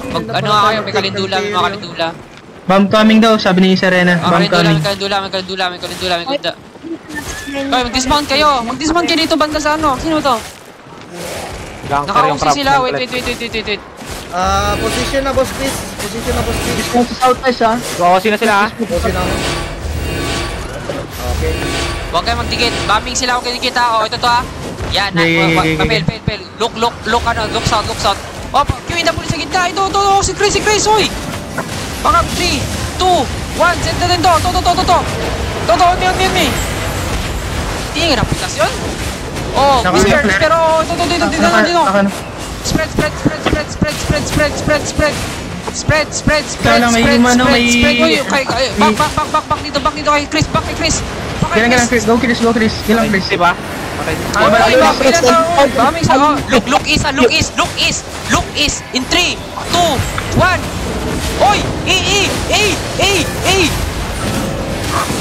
Ano nga kayo, may kalindula, may mga kalindula. Bomb coming daw, sabi ni Serena. Bomb coming. May kalindula. Kayo, mag-dismount kayo. Mag-dismount kayo dito, banda sa ano. Sino to? Naka-usi sila. Wait. Position na boss please. Sa southwest ha. Usi na sila ha. Position na. Okay. Huwag kayo magdikit. Bombing sila, huwag kayo dikit ha. O, ito to ha. Yan, pel. Look south. O, QEW sa gitna. Ito, si Chris, oy. Baka 3, 2, 1, send na din to. On me. Tingin ang aplikasyon. Oh, whisper. Pero, dito. Spread. Back dito kay Chris. Kailan Chris, go Chris. Kailan Chris. Diba? Look east. In 3, 2, 1. Oy!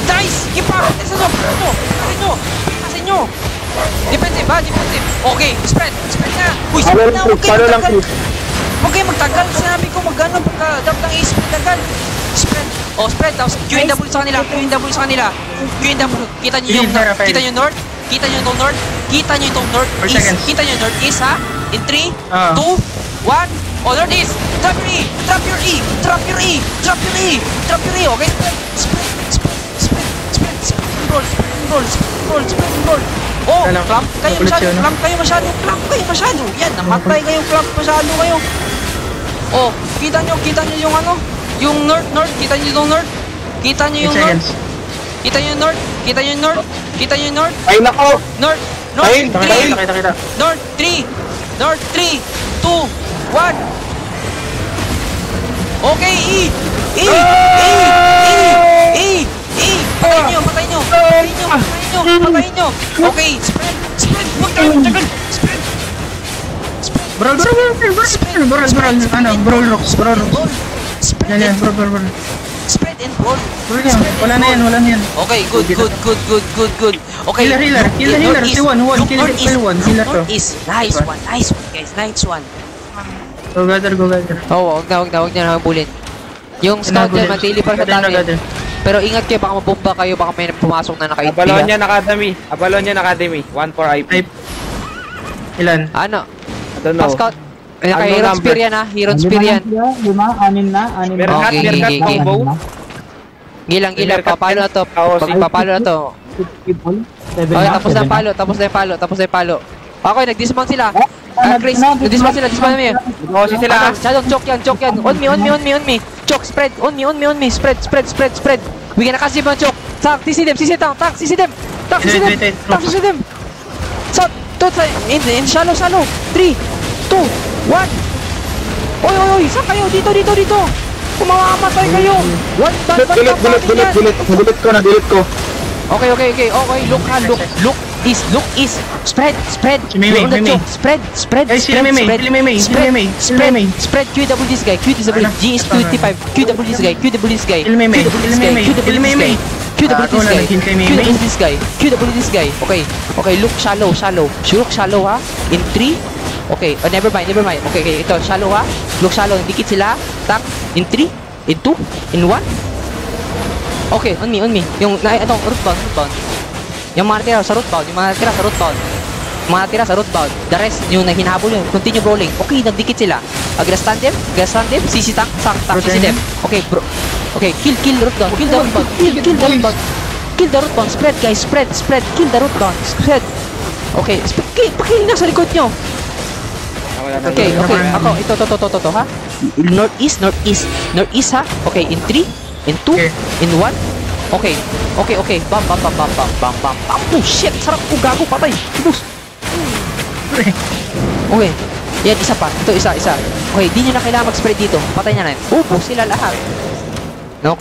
Guys! Keep up! Pinasin nyo! Defensive. Okay, spread na! Uy, spread na! Huwag kayo magtagal! Sinabi ko mag-ano pagka-dab ng east, magtagal! Spread! Spread! Tapos QNW sa kanila! QNW! Kita nyo yung north? Kita nyo itong north? Kita nyo yung north east, ha? In 3, 2, 1. North east! Drop your E! Okay? Spread! Roll! Oh! Clamp kayo masyado! Yan! Namatay kayong clamp masyado kayo! Oh! Kita nyo yung ano? Yung north! Kita nyo yung north? Kita nyo yung north? Ay nako! North! Kita. North 3, 2, 1. Okay, E! Patayin nyo! Okay, spread! Huwag tayo magtagal! Spread! Brawl rocks. Yan, brawl. Spread and roll! Wala na yan. Okay, good. Okay, Healer, si Juan, kill one. Healer to. Nice one, guys, nice one. Go gather. Oo, wag na habulin. Yung scout dyan, matili para sa tanke. Pero ingat kayo, baka mabomba kayo, baka may pumasok na naka-IP. Abalonian Academy. 1 for IP. Ilan? Ano? I don't know. Scout. Naka-Heron Spear yan ha, Heron Spear yan. 6 na. Meerkat, combo. Gilang, papalo na to. Okay, tapos na yung palo. Okay, nag-dismount sila. Chris, nag-dismount sila, dismount namin. Usi sila. Shadow, choke yan. On me. Choke, spread. On me. Spread. Bigyan na kasi mga choke. Tank, CC them. Shot, in shallow. 3, 2, 1. Oy, saan kayo? Dito. Kumamatay kayo. One Bullet ko. Okay. Look east. Spread. Mimi. Spread. Spread. QW this guy. G is 25. QW this guy. QW this guy. Okay, look shallow ha. In 3. Okay, never mind. Okay, ito, shallow ha. Look shallow, dikit sila. Tap. In 3, in 2, in 1. Okay, on me. Yung, itong rootbound. Yung mga natira sa rootbound. The rest, yung hinahabol yun. Continue rolling. Okay, nagdikit sila. Grass tandem. CC tank, CC them. Okay, bro. Okay, kill rootbound. Kill the rootbound. Spread, guys. Spread. Kill the rootbound. Spread. Okay, pakill na sa likod nyo. Okay. Ako, ito, ha? Northeast, ha? Okay, in 3, in 2, in 1. Okay. Bam. Oh, shit! Sarap ko, gago, patay. Okay. Yan, isa pa. Ito, isa. Okay, di nyo na kailangan mag-spread dito. Patay na. Upo sila lahat. Okay.